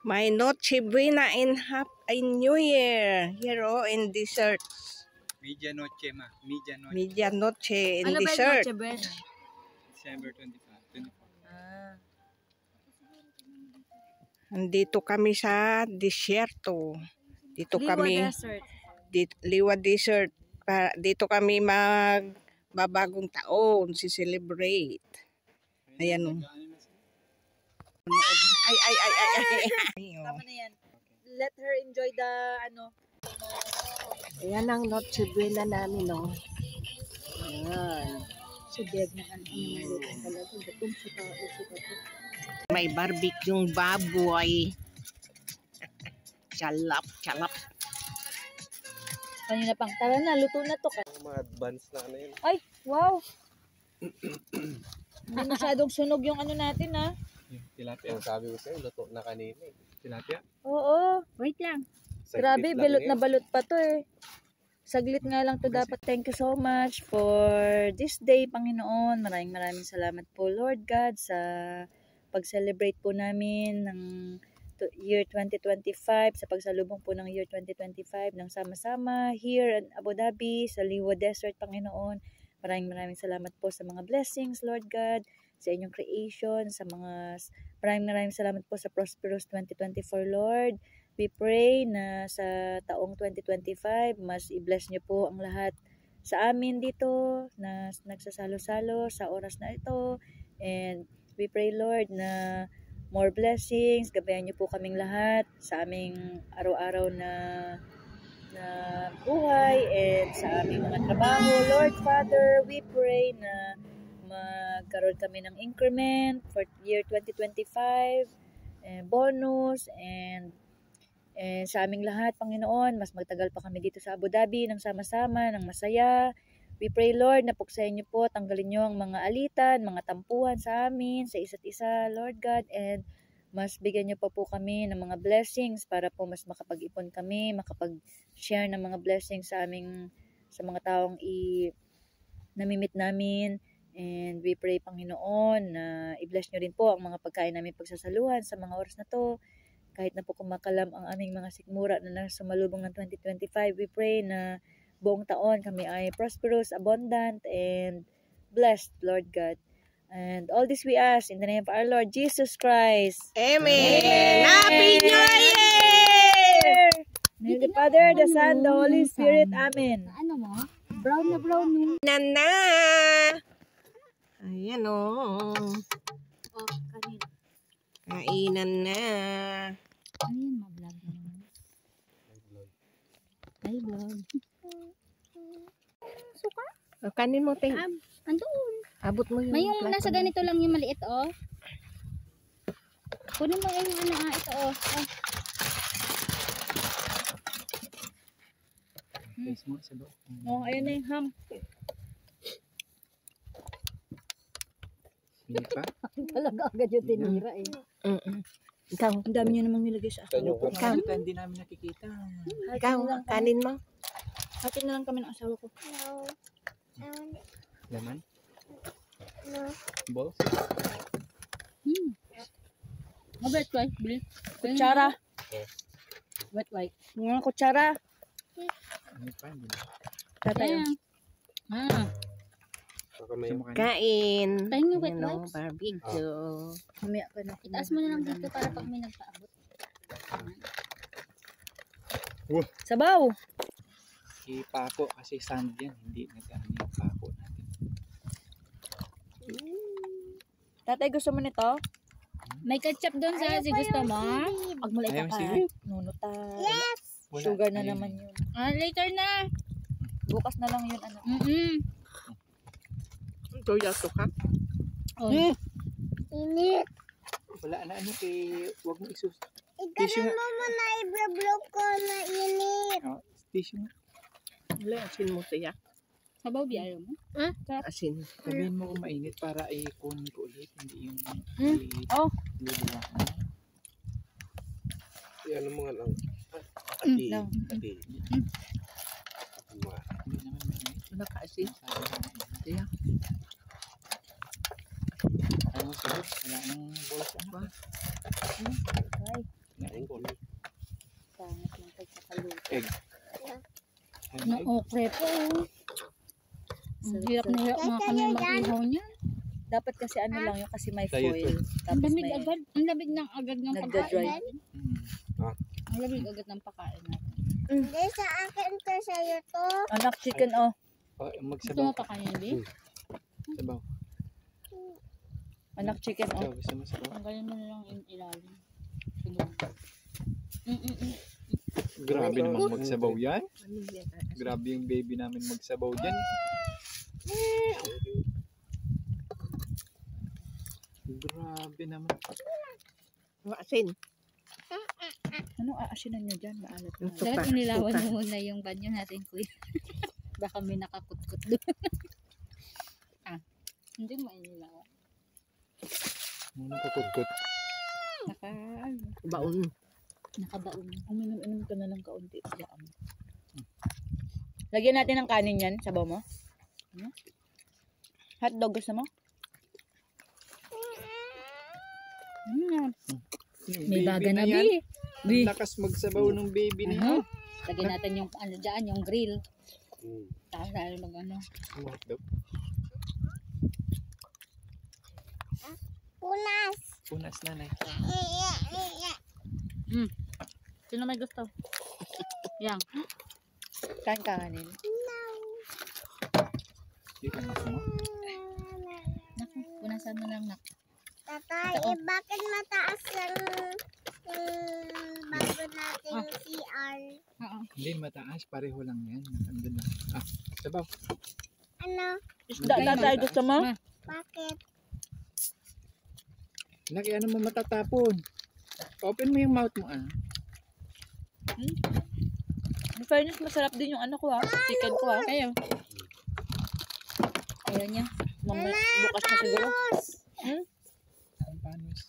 May Noche Buena in New Year. Here in desserts. Medianoche ma. Medianoche. Medianoche in ano dessert. Ano ba Noche Buena? December 25, 24. Nandito kami sa disyerto. Dito Liwa kami Desert. Liwa Desert. Dito kami magbabagong taon, si-celebrate. Ayan o. Ay. Tama na yan. Let her enjoy the ano. Ayan ang Noche Buena namin, no. Ayan. Si Deb na ano talaga. Gatong sa tao. May barbecue baboy. Chalap. Kanina pang, tara na, luto na to. Mga advance na ano yun. Ay, wow. Hindi masyadong sunog yung ano natin, ha? Tilapia. Sabi ko sa'yo, luto na kanina. Tilapia? Oo, wait lang. Grabe, balot na balot pa to eh. Saglit nga lang to dapat. Thank you so much for this day, Panginoon. Maraming salamat po, Lord God, sa pag-celebrate po namin ng year 2025, sa pagsalubong po ng year 2025 ng sama-sama here in Abu Dhabi, sa Liwa Desert, Panginoon. Maraming salamat po sa mga blessings, Lord God, sa inyong creation, sa mga maraming salamat po sa prosperous 2024, Lord. We pray na sa taong 2025, mas i-bless niyo po ang lahat sa amin dito na nagsasalo-salo sa oras na ito. And we pray, Lord, na more blessings, gabayan niyo po kaming lahat sa aming araw-araw na buhay and sa aming mga trabaho. Lord Father, we pray na magkaroon kami ng increment for year 2025, and bonus, and sa aming lahat, Panginoon, mas magtagal pa kami dito sa Abu Dhabi ng sama-sama, ng masaya. We pray, Lord, na puksayan niyo po, tanggalin niyo ang mga alitan, mga tampuhan sa amin, sa isa't isa, Lord God, and mas bigyan niyo pa po kami ng mga blessings para po mas makapag-ipon kami, makapag-share ng mga blessings sa mga taong namimit namin. And we pray, Panginoon, na i-bless niyo rin po ang mga pagkain namin pagsasaluhan sa mga oras na to. Kahit na po kumakalam ang aming mga sikmura na sumalubong ng 2025, we pray na buong taon kami ay prosperous, abundant, and blessed, Lord God. And all this we ask in the name of our Lord Jesus Christ. Amen. Happy New Year! In the Father, the Son, the Holy Spirit. Amen. Ano mo? Brown na brown mo. Nana! Ayan o. Oh, kanina. Kainan na. Ayun, ma-vlog na naman. Ay, vlog. Suka? O, kanin mo, Ting. Andoon. Abot mo yung May yung plato nasa mo. ganito lang yung maliit, oh. Kunin mo yung ano, ito, oh. Face mo sa loob. Oh, ayun na yung ham. Hindi pa? Talaga agad yung tinira, eh. Ikaw. Ang dami nyo namang nilagay sa asawa ko. Ikaw. Hindi namin nakikita. Ikaw, kanin mo. Atin na lang kami ng asawa ko. Laman? Balls? Mabait, right? Bill. Kutsara. Wet white. Mga kutsara. Hindi pa, hindi na. Tatay. Kain. Tayo yung wet Ayan o, wipes. barbecue. Mamaya ka na. Itaas mo na lang dito para pag may nagpaabot. Sabaw. Ipako kasi sand yan. Hindi nag-ano yung pako natin. Tatay, gusto mo nito? May ketchup doon sa si gusto mo? Pag mula Ayaw, ka. sige. Nunuta. Wala. Sugar na Ayun. naman yun. Later na. Bukas na lang yun. Ano. Ito yato ka. Oh. Init. Wala na ano kay wag mo isus. Ikaw mo na i-vlog ko na init. Oh, tissue mo. Wala, asin mo siya. Sabaw di ayaw mo? Asin. Sabihin mo kung mainit para i-kunin ko ulit. Hindi yung Oh. luluwa. Ano mga lang. Lang. Hindi naman mainit. Wala ka asin. Sabi ko na mainit. Siya. Ano sabi? Wala nang balls ano ba? Ay. apple. Pangit ng pagkakaluto. Egg. Ano, okre po. Ang hirap na hirap mga kami mag-ihaw niya. Dapat kasi ano lang yun, kasi may Tayo foil. Ang Tapos lamig may agad. Ang lamig ng agad ng nagda-dry. pagkain natin. Ang lamig agad ng pagkain natin. Hindi sa akin to, sa'yo to. Anak, chicken oh. Oh, Gusto magsabaw mo ka. pakain, Bi? Sabaw. Anak, chicken oh. Ikaw, gusto mo sabaw? Tanggalin mo na lang yung ilalim. Sunod. Grabe naman magsabaw yan. Grabe yung baby namin magsabaw dyan. Grabe naman. Asin. Anong aasinan nyo dyan? Maalat na. Ito pa. Dapat inilawan Suka. mo muna yung banyo natin, kuya. Baka may nakakutkot doon. Hindi mo inilawan. Ano kukutkot? Baon. Nakabaon. Uminom ka na ng kaunti. Diyan. Lagyan natin ng kanin yan. Sabaw mo. Ano? Hotdog gusto mo? May Baby baga na, yan. Bi. Bi. Ang lakas magsabaw ng baby na yan. Lagyan natin yung ano dyan, yung grill. Tapos tayo mag ano. Hotdog. Punas. Punas nanay. Sino may gusto? Yang. Kain kanin. Di ka gusto mo? Naku, punasan mo lang nak. Tatay, bakit mataas yung bago nating CR? Oo. Hindi, mataas. Pareho lang yan. Nandun lang. Sabaw. Ano? Isda na tayo gusto mo? Bakit? Laki, ano mo matatapon? Open mo yung mouth mo, In fairness, masarap din yung ano ko ha. Chicken ko ha. Ayaw. Ayaw niya. Bukas na siguro. Ang panos.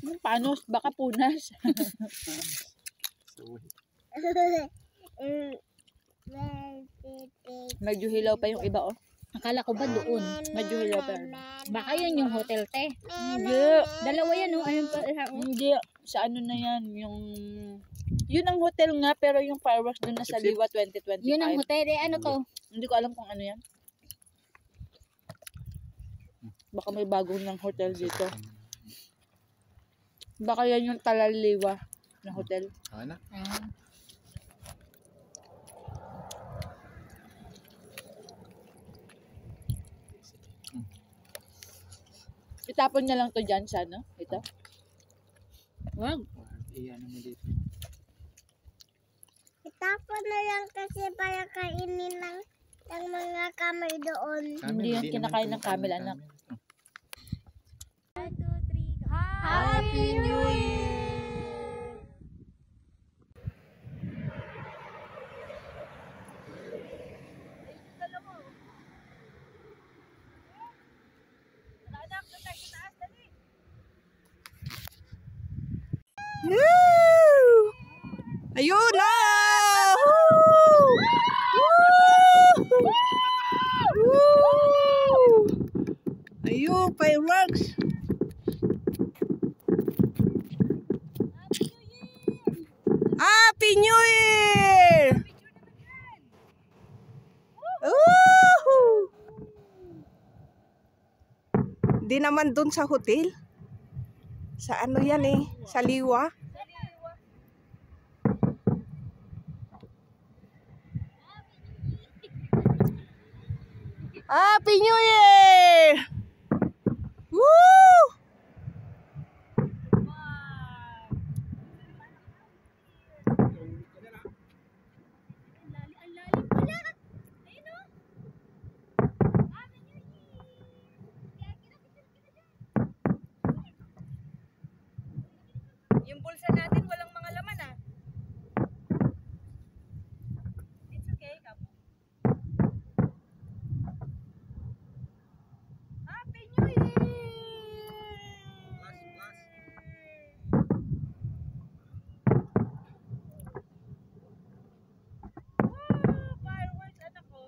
Anong panos? Baka punas. Medyo hilaw pa yung iba oh. Akala ko ba doon? Medyo hilaw pa. Baka yun yung hotel, te. Hindi. Dalawa yan, oh. Ayun pa. Hindi. Sa ano na yan? Yung... Yun ang hotel nga, pero yung fireworks doon na sa Sip-sip. Liwa 2025. Yun ang hotel. Eh, ano to? Hindi ko alam kung ano yan. Baka may bagong ng hotel dito. Baka yan yung Talaliwa na hotel. Ano? Ah. Itapon niya lang to dyan sa ano? Ito. Wag. Iyan mo dito. Itapon na lang kasi para kainin ng mga kamay doon. Hindi yan kinakain ng camel, anak. Happy New Year! Woo! Ayun na! Woo! Woo! Woo! Ayun, fireworks! Happy New Year! Woohoo! Di naman dun sa hotel. Sa ano yan eh? Sa Liwa. Happy New Year! Woo! Yung bulsa natin walang mga laman ah. It's okay, kamo. Happy New Year! Woo! Fireworks, anak ko.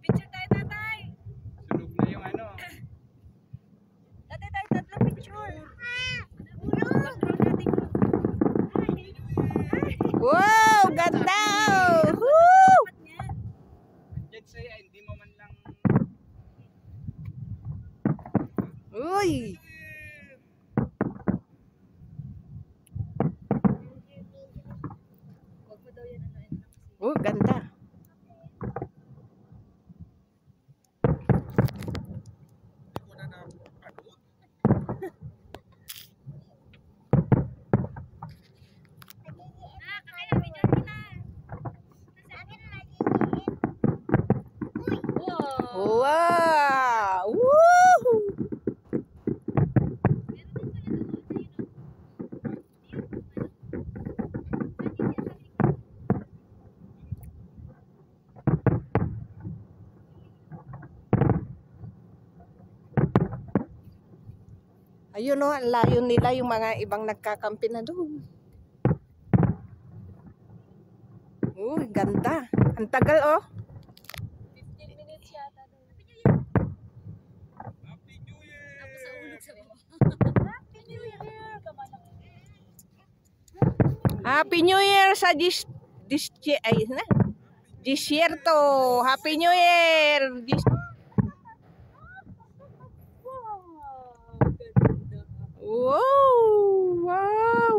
Picture tayo, tatay. Sunog na yung ano. Tatay tayo, tatlo picture. Ulo! Uy! Huwag mo daw yan ano kasi. Oh, ganda. Wow! Wow! Woo! Ayun o, ang layo nila yung mga ibang nagkakampi na doon. Uy, ganda. Ang tagal oh. 15 minutes yata doon. Happy New Year! Tapos sa ulog sa baba. Happy New Year! Kamanang. Happy New Year sa Desierto. Happy New Year. Wow! Ganda. Wow! Wow!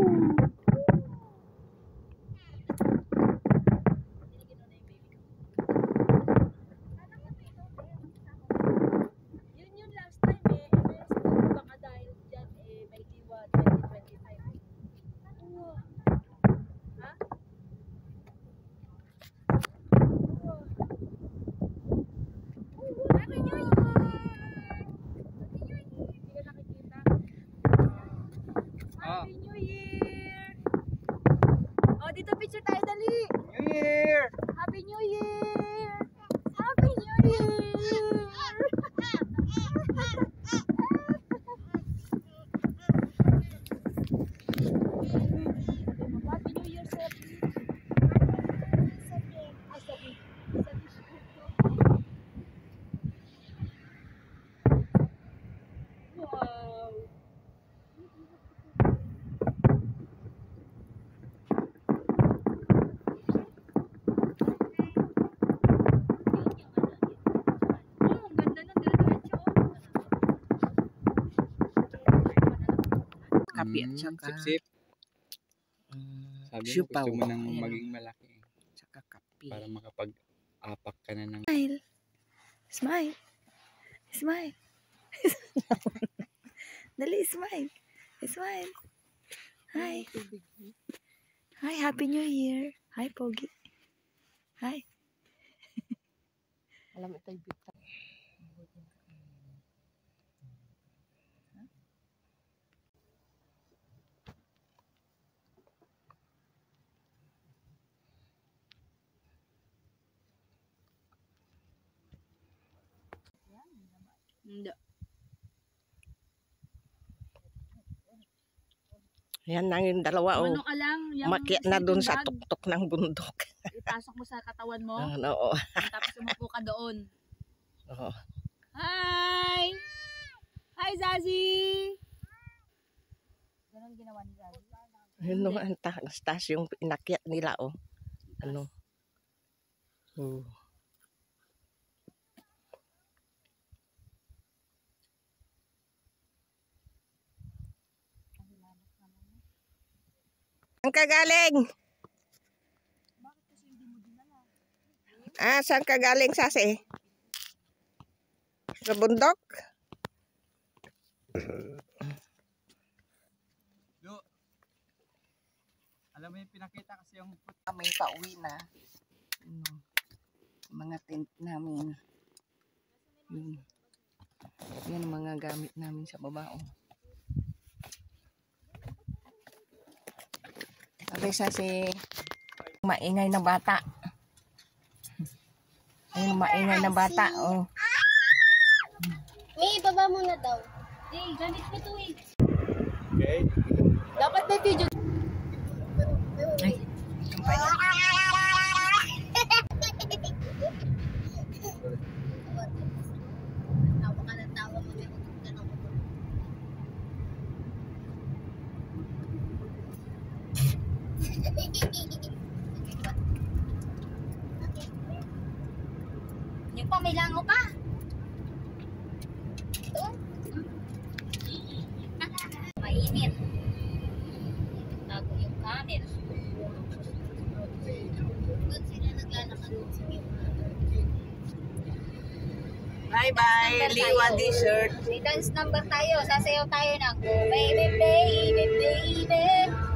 Yun yung last time eh. Baka dahil dyan eh, may diwa 2025 eh. Wow. Ha? Wow. Happy New Year! Hindi ka nakikita? Ah. Happy New Year! Oh, dito picture tayo, dali! New Year! Happy New Year! Happy New Year! Happy New Year, sir. Wow. Ang ganda ng diretso. Kapi at saka Sip-sip. Sabi mo, siupaw. gusto mo nang Ayan, maging malaki saka kapi. para makapag-apak ka na ng... Smile. Smile. Smile. Dali, smile. Smile. Hi. Hi, Happy New Year. Hi, Pogi. Hi. Alam ito yung bita. Hindi. Yan lang yung dalawa. Oh. Ano ka lang, yung Makyat na dun sa sleeping bag, tuktok ng bundok. ipasok mo sa katawan mo, Oo. tapos umupo ka doon. Oo. Hi! Hi, Zazie! Ganun ginawa ni Zazie. Yun no, ang taas yung inakyat nila. Oh. Ano? Oh. Saan ka galing? Ah, saan ka galing, Sasi? Sa bundok? Alam mo yung pinakita kasi yung... Kami pauwi na. Mga tent namin. Yan ang mga gamit namin sa baba. Oh. Sabi Sasi, maingay na bata. Ayun, maingay na bata. Oh. May ibaba mo na daw. Eh, gamit ko to eh. Okay. Dapat may video. Ay, Tawa ka ng tawa mo. Yung pa, may lango pa. init. Tago yung camera. Doon sila naglalakad sa Bye-bye, Liwa Dessert. May dance number tayo. Sasayaw tayo ng baby, baby, baby.